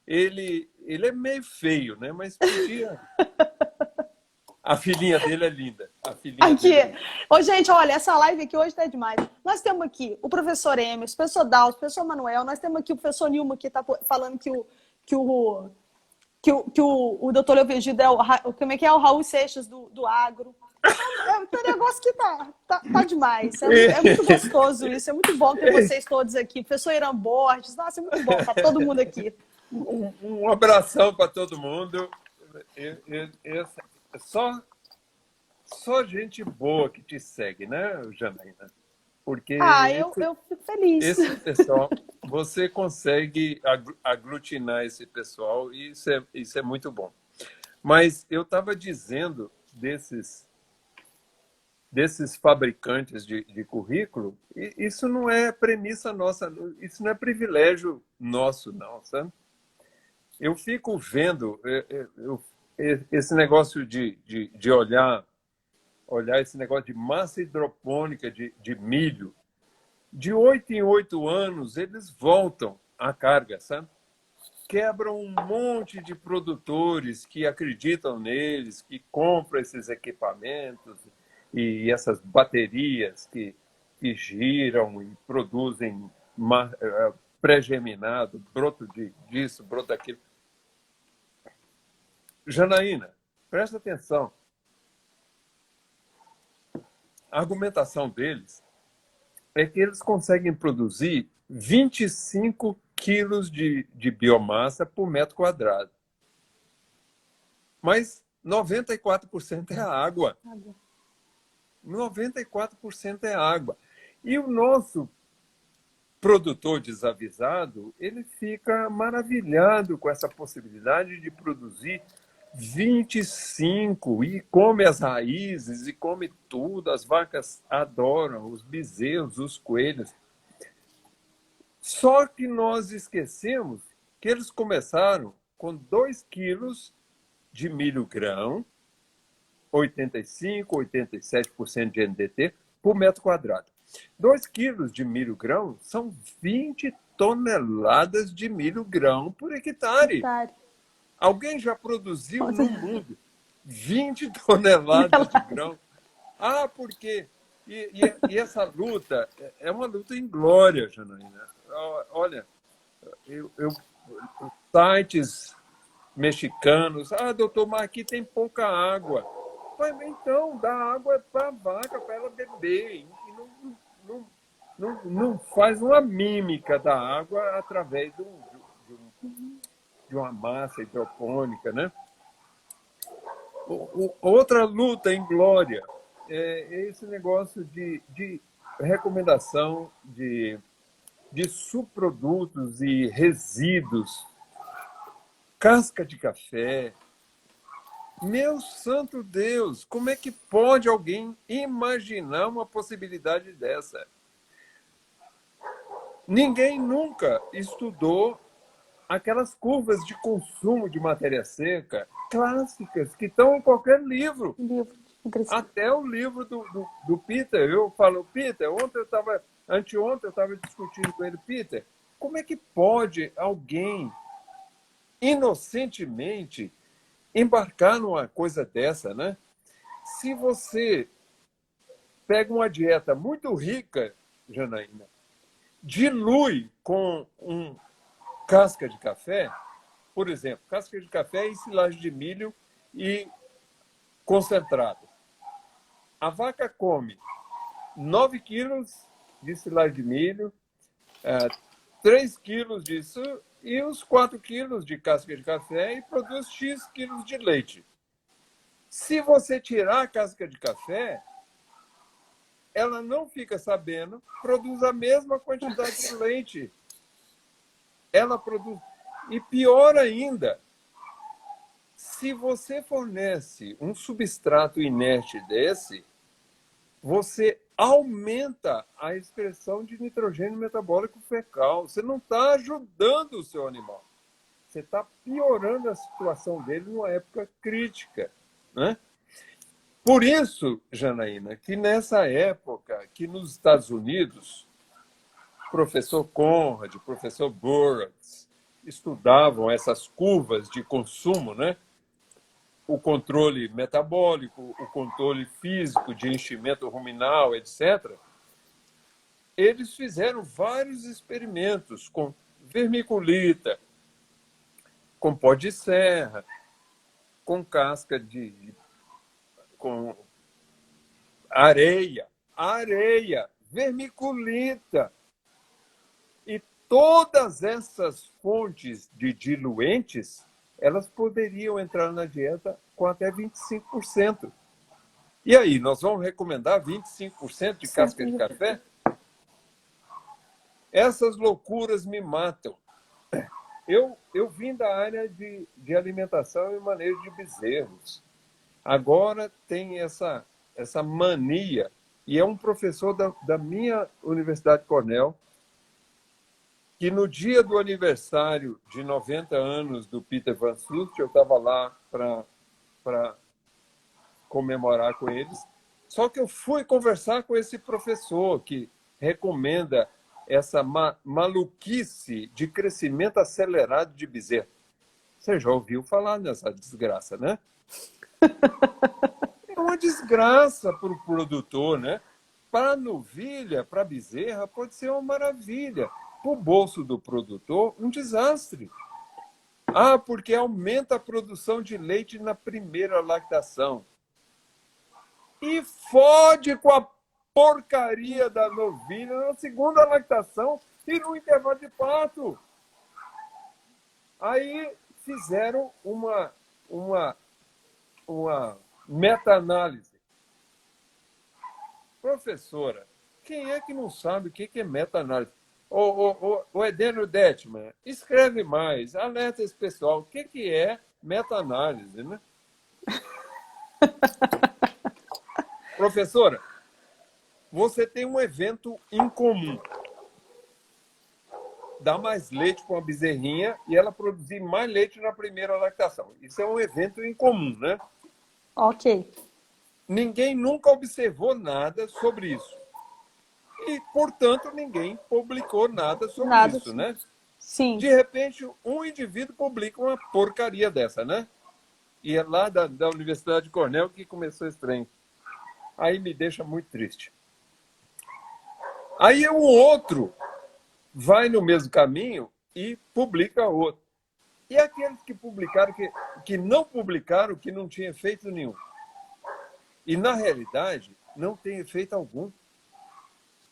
S2: Ele é meio feio, né? Mas podia. A filhinha dele é linda. A filhinha
S1: Aqui.
S2: dele é linda.
S1: Ô, gente, olha, essa live aqui hoje tá demais. Nós temos aqui o professor Emerson, o professor Dalton, o professor Manuel, nós temos aqui o professor Nilma, que tá falando que o doutor Leovigildo como é que é o Raul Seixas do agro. É um negócio que tá demais. É muito gostoso isso. É muito bom ter vocês todos aqui. Professor Irã Borges. Nossa, é muito bom estar todo mundo aqui.
S2: Um abração para todo mundo. Só gente boa que te segue, né, Janaína? Porque
S1: eu fico feliz.
S2: esse pessoal, você consegue aglutinar esse pessoal e isso é muito bom. Mas eu estava dizendo desses fabricantes de currículo, e isso não é premissa nossa, isso não é privilégio nosso, não, sabe? Eu fico vendo esse negócio de olhar esse negócio de massa hidropônica de milho. De 8 em 8 anos, eles voltam à carga, sabe? Quebram um monte de produtores que acreditam neles, que compram esses equipamentos e essas baterias que giram e produzem pré-germinado, broto disso, broto daquilo. Janaína, presta atenção. A argumentação deles é que eles conseguem produzir 25 quilos de biomassa por metro quadrado. Mas 94% é água. 94% é água. E o nosso produtor desavisado, ele fica maravilhado com essa possibilidade de produzir 25 e come as raízes e come tudo. As vacas adoram, os bezerros, os coelhos. Só que nós esquecemos que eles começaram com 2 quilos de milho grão, 85, 87% de NDT por metro quadrado. 2 quilos de milho grão são 20 toneladas de milho grão por hectare. Alguém já produziu no mundo 20 toneladas de grão? Ah, por quê? E essa luta é uma luta inglória, Janaína. Olha, sites mexicanos, doutor, mas aqui tem pouca água. Mas, então, dá água para a vaca, para ela beber. E não faz uma mímica da água através de uma massa hidropônica, né? Outra luta inglória é esse negócio de recomendação de subprodutos e resíduos, casca de café. Meu santo Deus, como é que pode alguém imaginar uma possibilidade dessa? Ninguém nunca estudou aquelas curvas de consumo de matéria seca clássicas que estão em qualquer livro. Até o livro do Peter. Eu falo, Peter, anteontem eu estava discutindo com ele, Peter, como é que pode alguém inocentemente embarcar numa coisa dessa, né? Se você pega uma dieta muito rica, Janaína, dilui com casca de café, por exemplo, casca de café e silagem de milho e concentrado. A vaca come 9 quilos de silagem de milho, 3 quilos disso e os 4 quilos de casca de café e produz X quilos de leite. Se você tirar a casca de café, ela não fica sabendo, produz a mesma quantidade de leite. Ela produz. E pior ainda, se você fornece um substrato inerte desse, você aumenta a expressão de nitrogênio metabólico fecal. Você não está ajudando o seu animal. Você está piorando a situação dele numa época crítica, né? Por isso, Janaína, que nessa época que nos Estados Unidos, o professor Conrad, o professor Burroughs estudavam essas curvas de consumo, né? O controle metabólico, o controle físico de enchimento ruminal, etc., eles fizeram vários experimentos com vermiculita, com pó de serra, com casca com areia, vermiculita. E todas essas fontes de diluentes, elas poderiam entrar na dieta com até 25%. E aí, nós vamos recomendar 25% de casca de café? Essas loucuras me matam. Eu vim da área de alimentação e manejo de bezerros. Agora tem essa mania, e é um professor da minha Universidade Cornell, que no dia do aniversário de 90 anos do Peter Van Sult, eu estava lá para comemorar com eles, só que eu fui conversar com esse professor que recomenda essa maluquice de crescimento acelerado de bezerro. Você já ouviu falar nessa desgraça, né? É uma desgraça para o produtor, né? Para a novilha, para a bezerra, pode ser uma maravilha. Para o bolso do produtor, um desastre. Ah, porque aumenta a produção de leite na primeira lactação. E fode com a porcaria da novilha na segunda lactação e no intervalo de parto. Aí fizeram uma meta-análise. Professora, quem é que não sabe o que é meta-análise? O Edênio Detman, escreve mais, alerta esse pessoal. O que é meta-análise, né? Professora, você tem um evento incomum. Dar mais leite para uma bezerrinha e ela produzir mais leite na primeira lactação. Isso é um evento incomum, né?
S1: Ok.
S2: Ninguém nunca observou nada sobre isso. E, portanto, ninguém publicou nada sobre isso, né?
S1: Sim.
S2: De repente, um indivíduo publica uma porcaria dessa, né? E é lá da Universidade de Cornell que começou esse trem. Aí me deixa muito triste. Aí o outro vai no mesmo caminho e publica outro. E aqueles que publicaram, que não publicaram, que não tinha efeito nenhum. E, na realidade, não tem efeito algum.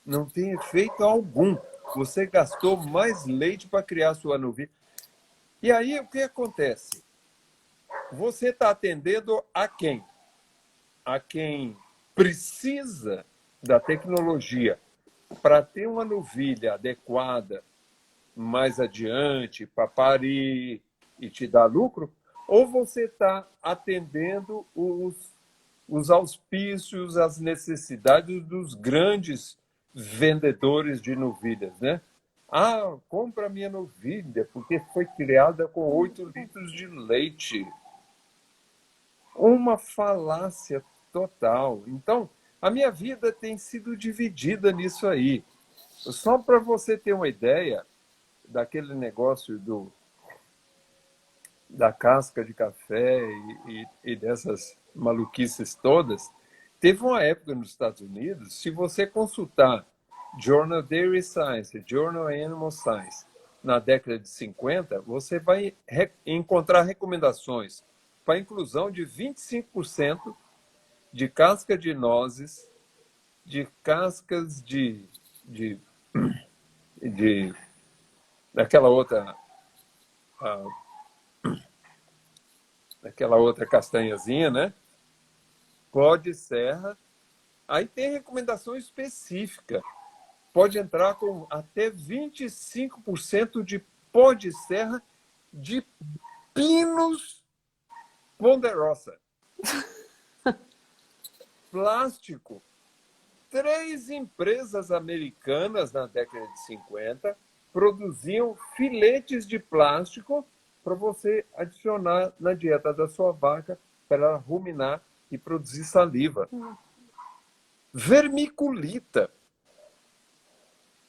S2: Não tem efeito algum. Você gastou mais leite para criar sua novilha. E aí, o que acontece? Você está atendendo a quem? A quem precisa da tecnologia para ter uma novilha adequada mais adiante, para parir e te dar lucro? Ou você está atendendo os auspícios, as necessidades dos grandes vendedores de novilhas, né? Ah, compra minha novilha, porque foi criada com 8 litros de leite. Uma falácia total. Então, a minha vida tem sido dividida nisso aí. Só para você ter uma ideia daquele negócio da casca de café e dessas maluquices todas, teve uma época nos Estados Unidos, se você consultar Journal Dairy Science, Journal Animal Science, na década de 50, você vai encontrar recomendações para a inclusão de 25% de casca de nozes, de cascas de daquela outra castanhazinha, né? Pó de serra. Aí tem recomendação específica. Pode entrar com até 25% de pó de serra de Pinus ponderosa. Plástico. 3 empresas americanas na década de 50 produziam filetes de plástico para você adicionar na dieta da sua vaca para ela ruminar e produzir saliva. Vermiculita.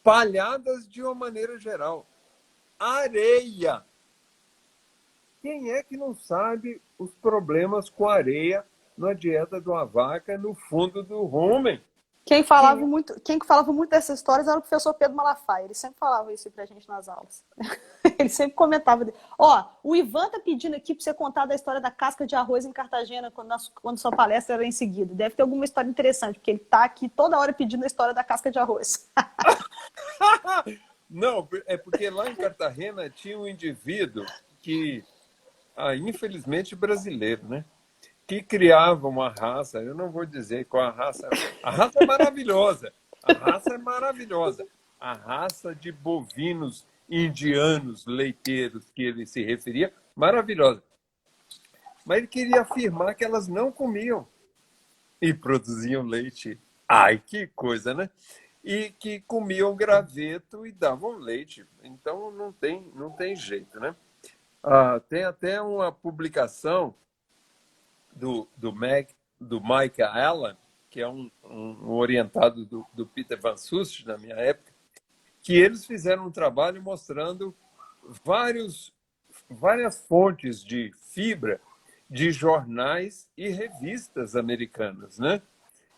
S2: Palhadas de uma maneira geral. Areia. Quem é que não sabe os problemas com areia na dieta de uma vaca no fundo do rumen?
S1: Quem falava muito dessas histórias era o professor Pedro Malafaia. Ele sempre falava isso pra gente nas aulas. Ele sempre comentava. Ó, o Ivan tá pedindo aqui pra você contar da história da casca de arroz em Cartagena, quando sua palestra era em seguida. Deve ter alguma história interessante, porque ele tá aqui toda hora pedindo a história da casca de arroz.
S2: Não, é porque lá em Cartagena tinha um indivíduo que, infelizmente brasileiro, né? Que criava uma raça, eu não vou dizer qual a raça é maravilhosa, a raça é maravilhosa, a raça de bovinos indianos leiteiros que ele se referia, maravilhosa. Mas ele queria afirmar que elas não comiam e produziam leite. Ai, que coisa, né? E que comiam graveto e davam leite. Então não tem jeito, né? Tem até uma publicação do Mike Allen, que é um orientado do Peter Van Sust, na minha época, que eles fizeram um trabalho mostrando várias fontes de fibra de jornais e revistas americanas, né?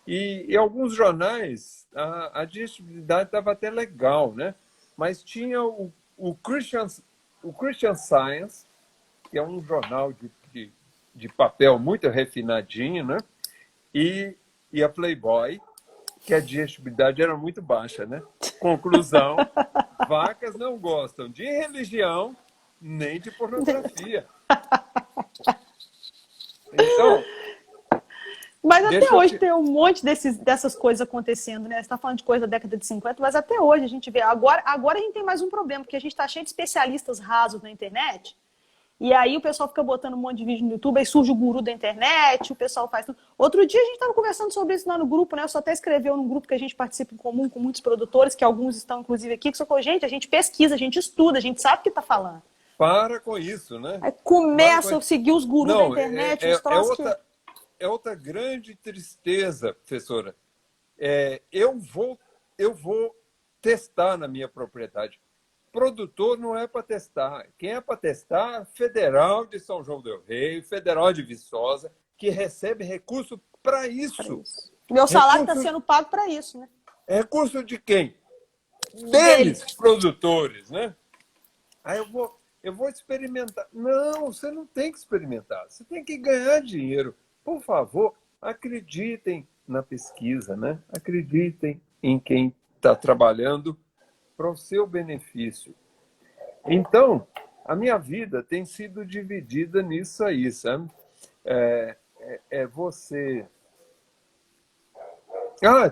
S2: E alguns jornais, a digestibilidade estava até legal, né? Mas tinha o Christian Science, que é um jornal de papel muito refinadinho, né? E a Playboy, que a digestibilidade era muito baixa, né? Conclusão, vacas não gostam de religião nem de pornografia. Então...
S1: Mas até hoje tem um monte dessas coisas acontecendo, né? Você está falando de coisa da década de 50, mas até hoje a gente vê. Agora a gente tem mais um problema, porque a gente está cheio de especialistas rasos na internet. E aí o pessoal fica botando um monte de vídeo no YouTube, aí surge o guru da internet, o pessoal faz tudo. Outro dia a gente estava conversando sobre isso lá no grupo, né? Eu só até escreveu num grupo que a gente participa em comum com muitos produtores, que alguns estão inclusive aqui, que só falou, gente, a gente pesquisa, a gente estuda, a gente sabe o que está falando.
S2: Para com isso, né?
S1: Aí começa a seguir os gurus da internet, os troços
S2: é outra grande tristeza, professora. Eu vou testar na minha propriedade. Produtor não é para testar. Quem é para testar, Federal de São João del Rei, Federal de Viçosa, que recebe recurso para isso.
S1: Meu salário está sendo pago para isso, né?
S2: Recurso de quem? Deles, produtores, né? Aí eu vou experimentar. Não, você não tem que experimentar. Você tem que ganhar dinheiro. Por favor, acreditem na pesquisa, né? Acreditem em quem está trabalhando para o seu benefício. Então, a minha vida tem sido dividida nisso aí, sabe? Você...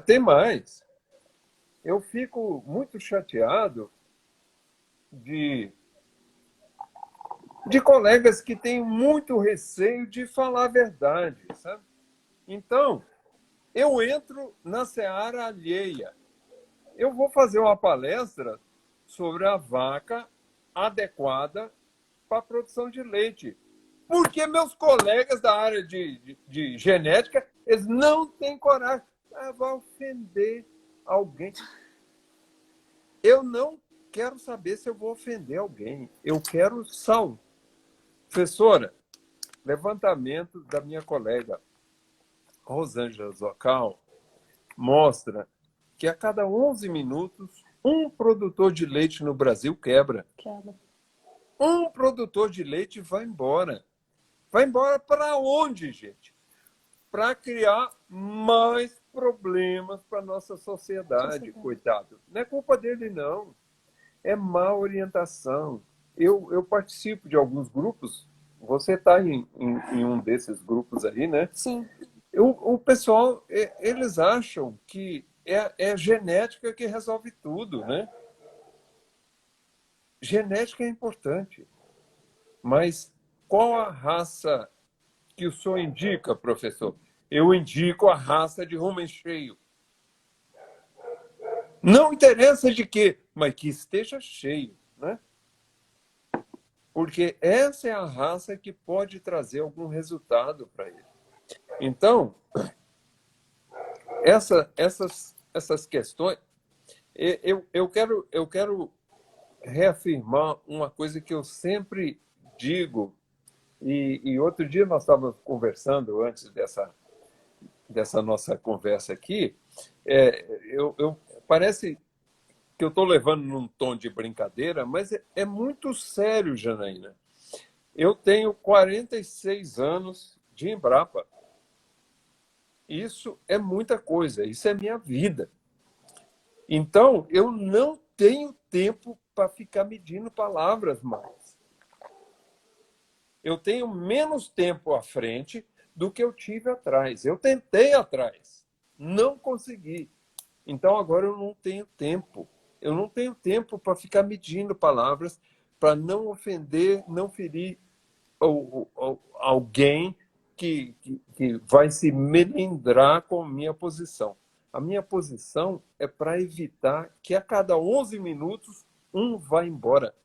S2: tem mais. Eu fico muito chateado de colegas que têm muito receio de falar a verdade, sabe? Então, eu entro na seara alheia. Eu vou fazer uma palestra sobre a vaca adequada para a produção de leite. Porque meus colegas da área de genética, eles não têm coragem. Vai ofender alguém. Eu não quero saber se eu vou ofender alguém. Eu quero salvar. Professora, levantamento da minha colega. Rosângela Zocal mostra que a cada 11 minutos, um produtor de leite no Brasil quebra.
S1: Quebra.
S2: Um produtor de leite vai embora. Vai embora para onde, gente? Para criar mais problemas para a nossa sociedade, coitado. Não é culpa dele, não. É má orientação. Eu participo de alguns grupos. Você está em um desses grupos aí, né?
S1: Sim.
S2: O pessoal, eles acham que é genética que resolve tudo, né? Genética é importante, mas qual a raça que o senhor indica, professor? Eu indico a raça de rumen cheio. Não interessa de quê, mas que esteja cheio, né? Porque essa é a raça que pode trazer algum resultado para ele. Então, essas questões, eu quero reafirmar uma coisa que eu sempre digo, e outro dia nós estávamos conversando antes dessa nossa conversa aqui, parece que eu estou levando num tom de brincadeira, mas é muito sério, Janaína. Eu tenho 46 anos de Embrapa. Isso é muita coisa, isso é minha vida. Então, eu não tenho tempo para ficar medindo palavras mais. Eu tenho menos tempo à frente do que eu tive atrás. Eu tentei atrás, não consegui. Então, agora eu não tenho tempo. Eu não tenho tempo para ficar medindo palavras, para não ofender, não ferir alguém que vai se melindrar com a minha posição. A minha posição é para evitar que a cada 11 minutos um vá embora.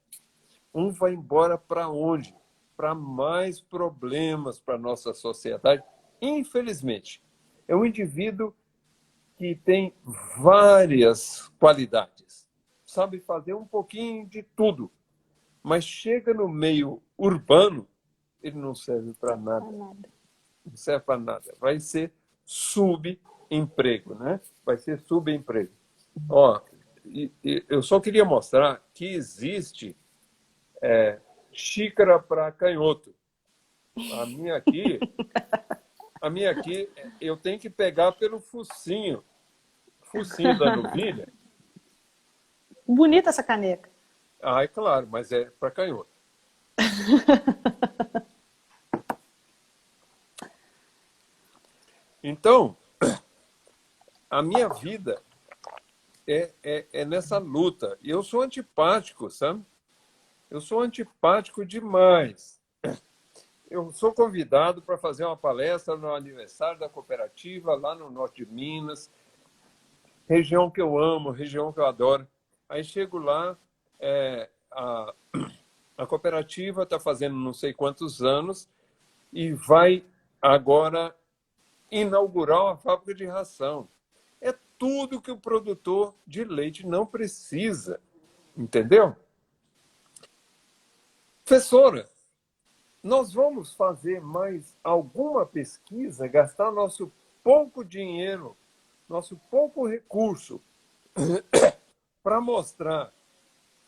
S2: Um vai embora para onde? Para mais problemas para a nossa sociedade. Infelizmente, é um indivíduo que tem várias qualidades. Sabe fazer um pouquinho de tudo. Mas chega no meio urbano, ele não serve para nada. Não serve para nada. Vai ser subemprego, né? Vai ser subemprego. Ó, eu só queria mostrar que existe xícara para canhoto. A minha aqui, eu tenho que pegar pelo focinho da novilha.
S1: Bonita essa caneca.
S2: Ah, é claro, mas é para canhoto. Então, a minha vida é nessa luta. E eu sou antipático, sabe? Eu sou antipático demais. Eu sou convidado para fazer uma palestra no aniversário da cooperativa, lá no norte de Minas, região que eu amo, região que eu adoro. Aí chego lá, a cooperativa está fazendo não sei quantos anos e vai agora inaugurar uma fábrica de ração. É tudo que o produtor de leite não precisa, entendeu? Professora, nós vamos fazer mais alguma pesquisa, gastar nosso pouco dinheiro, nosso pouco recurso para mostrar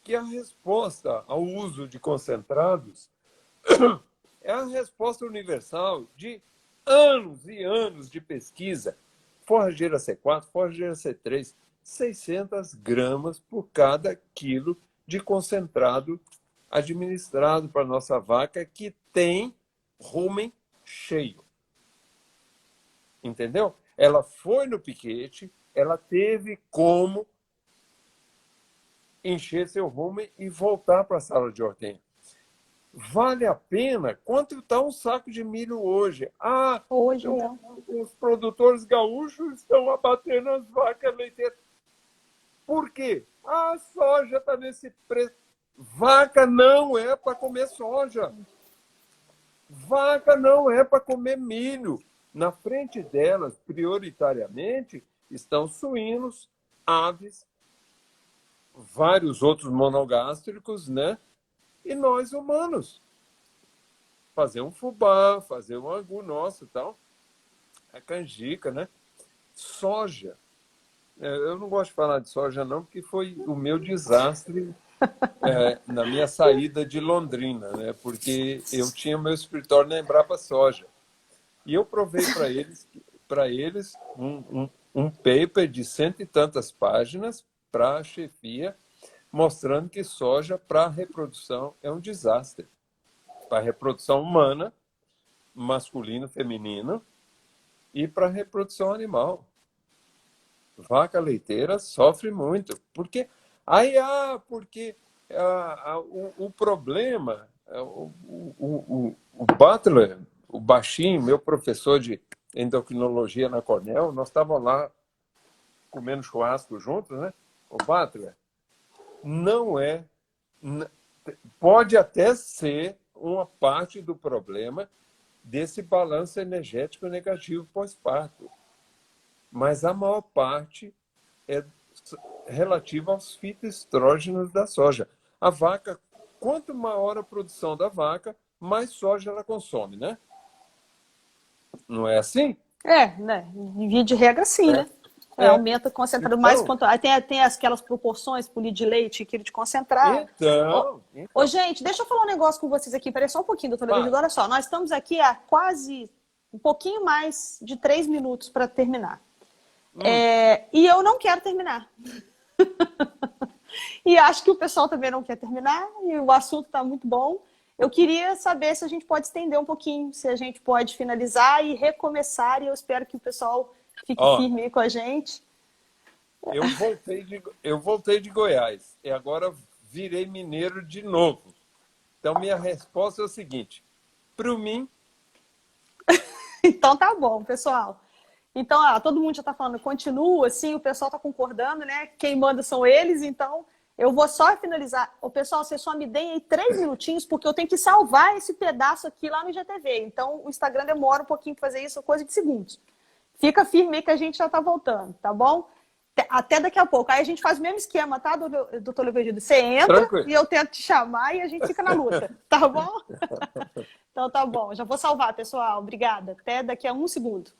S2: que a resposta ao uso de concentrados é a resposta universal de anos e anos de pesquisa. Forrageira C4, forrageira C3, 600 gramas por cada quilo de concentrado administrado para a nossa vaca que tem rumen cheio. Entendeu? Ela foi no piquete, ela teve como encher seu rumen e voltar para a sala de ordenha. Vale a pena? Quanto está um saco de milho hoje?
S1: Hoje, então.
S2: Os produtores gaúchos estão abatendo as vacas leiteiras. Por quê? A soja está nesse preço. Vaca não é para comer soja. Vaca não é para comer milho. Na frente delas, prioritariamente, estão suínos, aves, vários outros monogástricos, né? E nós, humanos. Fazer um fubá, fazer um angu nosso e tal. a canjica, né? Soja. Eu não gosto de falar de soja, não, porque foi o meu desastre na minha saída de Londrina, né? Porque eu tinha meu escritório na Embrapa Soja. E eu provei para eles um paper de 100 e tantas páginas para a chefia, mostrando que soja para reprodução é um desastre. Para reprodução humana, masculino, feminino, e para reprodução animal. Vaca leiteira sofre muito. Porque o problema, o Butler, o baixinho, meu professor de endocrinologia na Cornell, nós estávamos lá comendo churrasco juntos, né? O Butler, não é... Pode até ser uma parte do problema desse balanço energético negativo pós-parto. Mas a maior parte é relativa aos fitoestrógenos da soja. A vaca, quanto maior a produção da vaca, mais soja ela consome, né? Não é assim?
S1: Né? Em via de regra, sim, né? Aumenta concentrado mais quanto. Aí tem aquelas proporções por litro de leite, quilo de concentrado.
S2: Então.
S1: Ô, gente, deixa eu falar um negócio com vocês aqui. Peraí só um pouquinho, doutora Virgínia. Olha só, nós estamos aqui há quase um pouquinho mais de 3 minutos para terminar. E eu não quero terminar. E acho que o pessoal também não quer terminar. E o assunto está muito bom. Eu queria saber se a gente pode estender um pouquinho, se a gente pode finalizar e recomeçar. E eu espero que o pessoal fique firme aí com a gente.
S2: Eu voltei de Goiás e agora virei mineiro de novo. Então, minha resposta é o seguinte. Para mim...
S1: Então, tá bom, pessoal. Então, todo mundo já está falando, continua, assim, o pessoal está concordando, né? Quem manda são eles, então eu vou só finalizar. Ô, pessoal, vocês só me deem aí 3 minutinhos, porque eu tenho que salvar esse pedaço aqui lá no IGTV. Então, o Instagram demora um pouquinho para fazer isso, coisa de segundos. Fica firme aí que a gente já está voltando, tá bom? Até daqui a pouco. Aí a gente faz o mesmo esquema, tá, doutor Leovigildo? Você entra
S2: Tranquilo.
S1: E eu tento te chamar e a gente fica na luta, tá bom? Então tá bom. Já vou salvar, pessoal. Obrigada. Até daqui a 1 segundo.